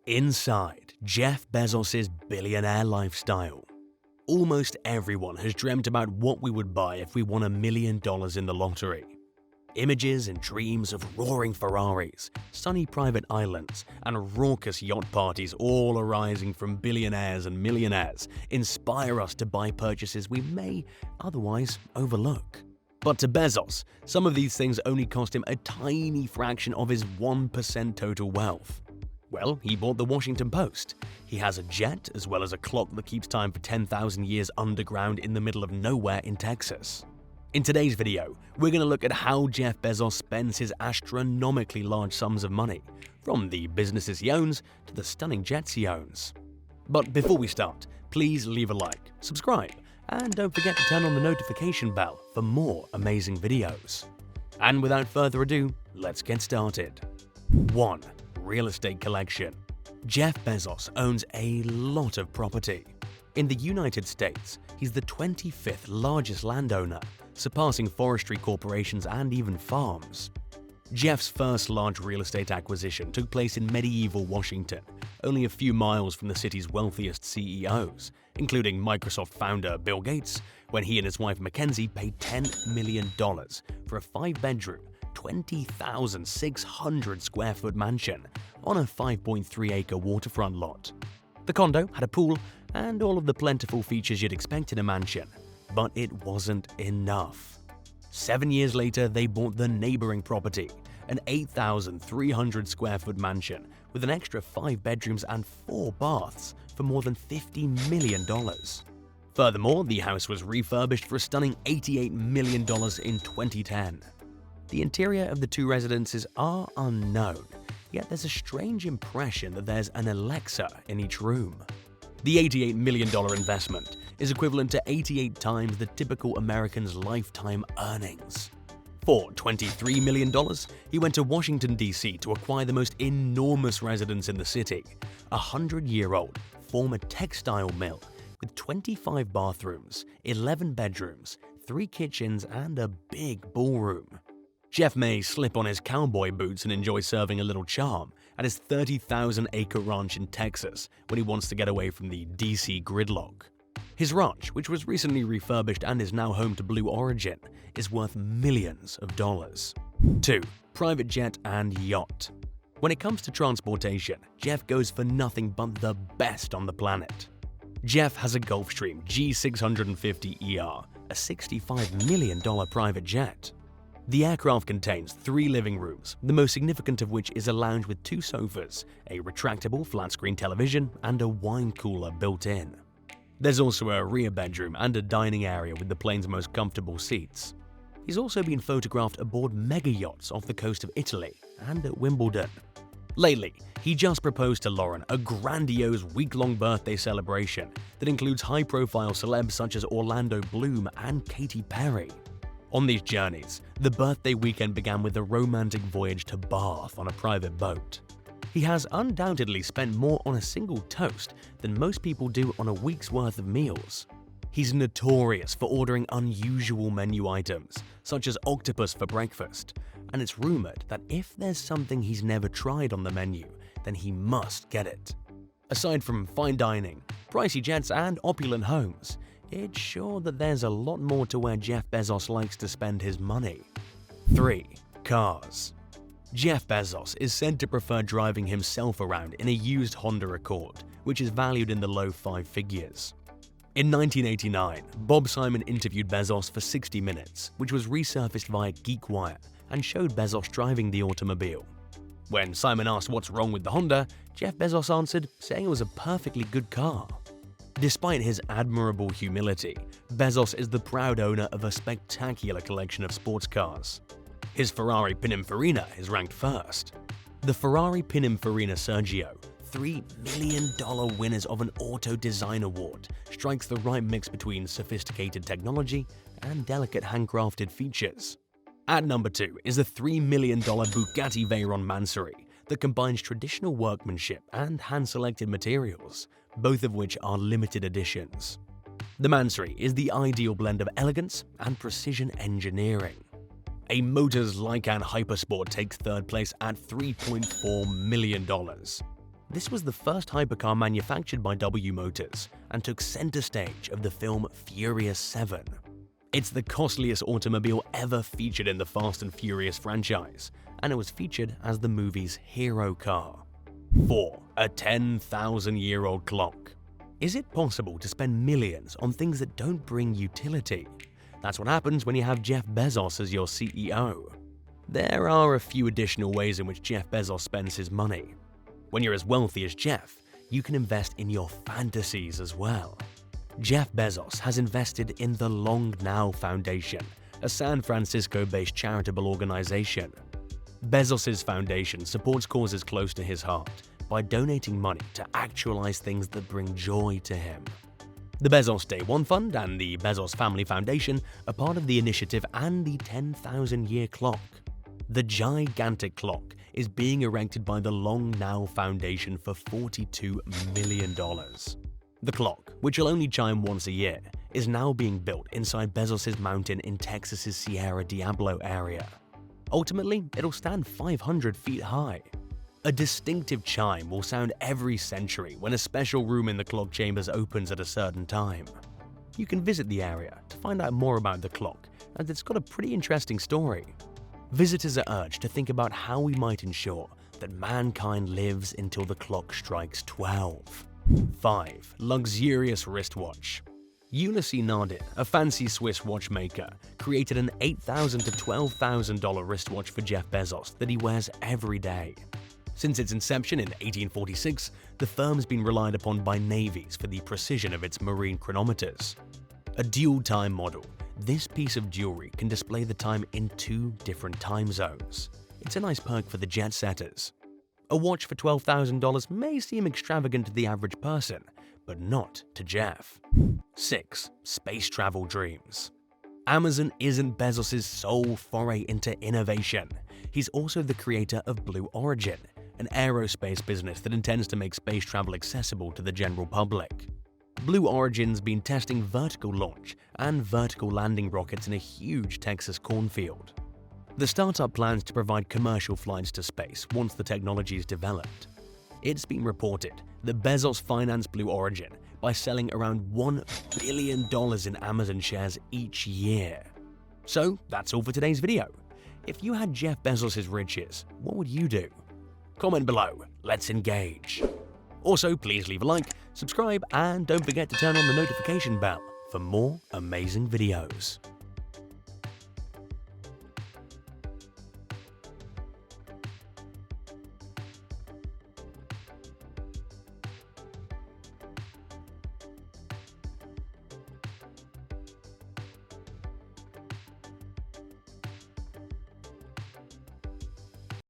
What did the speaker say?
Inside Jeff Bezos' billionaire lifestyle. Almost everyone has dreamt about what we would buy if we won $1 million in the lottery. Images and dreams of roaring Ferraris, sunny private islands, and raucous yacht parties all arising from billionaires and millionaires inspire us to buy purchases we may otherwise overlook. But to Bezos, some of these things only cost him a tiny fraction of his 1% total wealth. Well, he bought the Washington Post. He has a jet as well as a clock that keeps time for 10,000 years underground in the middle of nowhere in Texas. In today's video, we're going to look at how Jeff Bezos spends his astronomically large sums of money, from the businesses he owns to the stunning jets he owns. But before we start, please leave a like, subscribe, and don't forget to turn on the notification bell for more amazing videos. And without further ado, let's get started. 1. Real estate collection. Jeff Bezos owns a lot of property. In the United States, he's the 25th largest landowner, surpassing forestry corporations and even farms. Jeff's first large real estate acquisition took place in medieval Washington, only a few miles from the city's wealthiest CEOs, including Microsoft founder Bill Gates, when he and his wife Mackenzie paid $10 million for a 5-bedroom, 20,600 square foot mansion on a 5.3-acre waterfront lot. The condo had a pool and all of the plentiful features you'd expect in a mansion, but it wasn't enough. 7 years later, they bought the neighboring property, an 8,300 square foot mansion with an extra 5 bedrooms and 4 baths for more than $50 million. Furthermore, the house was refurbished for a stunning $88 million in 2010. The interior of the two residences are unknown, yet there's a strange impression that there's an Alexa in each room. The $88 million investment is equivalent to 88 times the typical American's lifetime earnings. For $23 million, he went to Washington, D.C. to acquire the most enormous residence in the city, a 100-year-old former textile mill with 25 bathrooms, 11 bedrooms, 3 kitchens, and a big ballroom. Jeff may slip on his cowboy boots and enjoy serving a little charm at his 30,000-acre ranch in Texas when he wants to get away from the DC gridlock. His ranch, which was recently refurbished and is now home to Blue Origin, is worth millions of dollars. 2. Private jet and yacht. When it comes to transportation, Jeff goes for nothing but the best on the planet. Jeff has a Gulfstream G650ER, a $65 million private jet. The aircraft contains 3 living rooms, the most significant of which is a lounge with 2 sofas, a retractable flat-screen television, and a wine cooler built in. There's also a rear bedroom and a dining area with the plane's most comfortable seats. He's also been photographed aboard mega yachts off the coast of Italy and at Wimbledon. Lately, he just proposed to Lauren a grandiose week-long birthday celebration that includes high-profile celebs such as Orlando Bloom and Katy Perry. On these journeys, the birthday weekend began with a romantic voyage to Bath on a private boat. He has undoubtedly spent more on a single toast than most people do on a week's worth of meals. He's notorious for ordering unusual menu items, such as octopus for breakfast, and it's rumored that if there's something he's never tried on the menu, then he must get it. Aside from fine dining, pricey jets, and opulent homes, it's sure that there's a lot more to where Jeff Bezos likes to spend his money. 3. Cars. Jeff Bezos is said to prefer driving himself around in a used Honda Accord, which is valued in the low 5 figures. In 1989, Bob Simon interviewed Bezos for 60 minutes, which was resurfaced via GeekWire and showed Bezos driving the automobile. When Simon asked what's wrong with the Honda, Jeff Bezos answered, saying it was a perfectly good car. Despite his admirable humility, Bezos is the proud owner of a spectacular collection of sports cars. His Ferrari Pininfarina is ranked first. The Ferrari Pininfarina Sergio, $3 million winners of an Auto Design Award, strikes the right mix between sophisticated technology and delicate handcrafted features. At number 2 is the $3 million Bugatti Veyron Mansory that combines traditional workmanship and hand-selected materials, both of which are limited editions. The Mansory is the ideal blend of elegance and precision engineering. A Motors Lycan Hypersport takes 3rd place at $3.4 million. This was the first hypercar manufactured by W Motors and took center stage of the film Furious 7. It's the costliest automobile ever featured in the Fast and Furious franchise, and it was featured as the movie's hero car. 4. A 10,000-year-old clock. Is it possible to spend millions on things that don't bring utility? That's what happens when you have Jeff Bezos as your CEO. There are a few additional ways in which Jeff Bezos spends his money. When you're as wealthy as Jeff, you can invest in your fantasies as well. Jeff Bezos has invested in the Long Now Foundation, a San Francisco-based charitable organization. Bezos's foundation supports causes close to his heart by donating money to actualize things that bring joy to him. The Bezos Day One Fund and the Bezos Family Foundation are part of the initiative and the 10,000-year clock. The gigantic clock is being erected by the Long Now Foundation for $42 million. The clock, which will only chime once a year, is now being built inside Bezos' mountain in Texas's Sierra Diablo area. Ultimately, it'll stand 500 feet high. A distinctive chime will sound every century when a special room in the clock chambers opens at a certain time. You can visit the area to find out more about the clock, as it's got a pretty interesting story. Visitors are urged to think about how we might ensure that mankind lives until the clock strikes 12. 5. Luxurious wristwatch. Ulysses Nardin, a fancy Swiss watchmaker, created an $8,000 to $12,000 wristwatch for Jeff Bezos that he wears every day. Since its inception in 1846, the firm's been relied upon by navies for the precision of its marine chronometers. A dual-time model, this piece of jewelry can display the time in 2 different time zones. It's a nice perk for the jet setters. A watch for $12,000 may seem extravagant to the average person, but not to Jeff. 6. Space travel dreams. Amazon isn't Bezos' sole foray into innovation. He's also the creator of Blue Origin, an aerospace business that intends to make space travel accessible to the general public. Blue Origin's been testing vertical launch and vertical landing rockets in a huge Texas cornfield. The startup plans to provide commercial flights to space once the technology is developed. It's been reported that Bezos financed Blue Origin by selling around $1 billion in Amazon shares each year. So that's all for today's video. If you had Jeff Bezos' riches, what would you do? Comment below, let's engage. Also, please leave a like, subscribe, and don't forget to turn on the notification bell for more amazing videos.